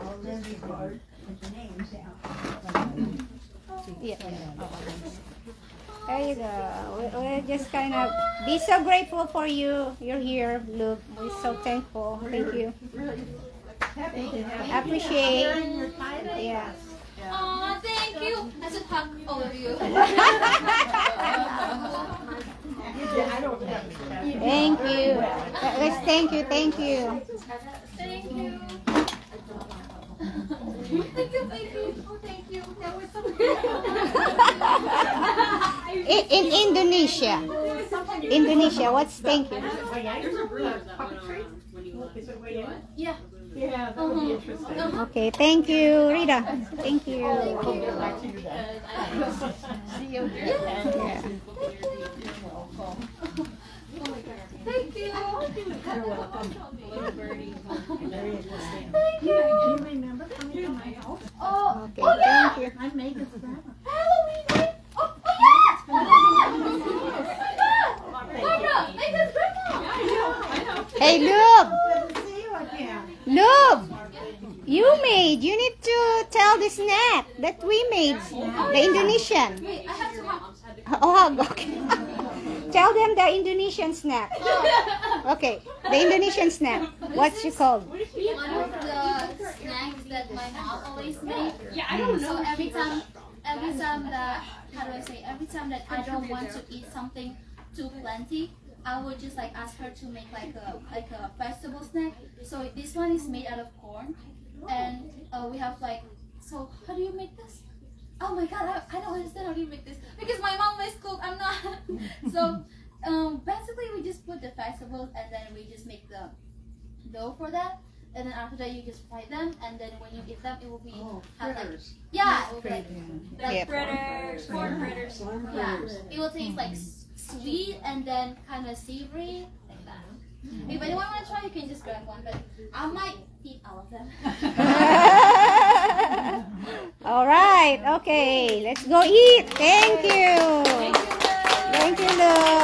S2: Yeah. There you go. We're just kind of be so grateful for you. You're here. Look, we're so thankful. Thank you. Appreciate. Yeah.
S1: Aw, should hug all of you.
S2: Thank you. Let's thank you.
S1: Thank you. Thank you. Oh, thank you. That was so
S2: In Indonesia, what's thank you?
S1: Yeah.
S6: Yeah, that would be interesting.
S2: Okay, thank you, Rita. Thank you.
S6: Back to you then.
S1: See you.
S2: Yeah.
S1: Thank you.
S6: Do you remember coming to my house?
S1: Oh,
S2: Okay,
S1: oh yeah.
S2: thank you.
S6: I made this grandma.
S1: Halloween, right? Oh yeah. Oh my God. Make us grandma.
S2: Hey, Lube.
S7: Good to see you again.
S2: Lube. You made. You need to tell the snack that we made. The Indonesian.
S1: Wait, I have to hug.
S2: Oh, okay. Tell them the Indonesian snack. Okay, the Indonesian snack. What's it called?
S1: One of the snacks that my mom always made. Yeah, I don't know. So every time that, how do I say? Every time that I don't want to eat something too plenty, I would just like ask her to make like a vegetable snack. So this one is made out of corn, and we have like. So how do you make this? Oh my God, I don't understand how do you make this because my mom always cook. I'm not. So basically we just put the vegetables and then we just make the dough for that. And then after that you just fry them, and then when you eat them it will be have like, yeah, it will be like
S2: Yep.
S1: fritters, corn fritters. Yeah, it will taste like sweet and then kind of savory like that. If anyone want to try, you can just grab one, but I might eat all of them.
S2: All right. Okay, let's go eat. Thank you.
S1: Thank you, love.
S2: Thank you, Love.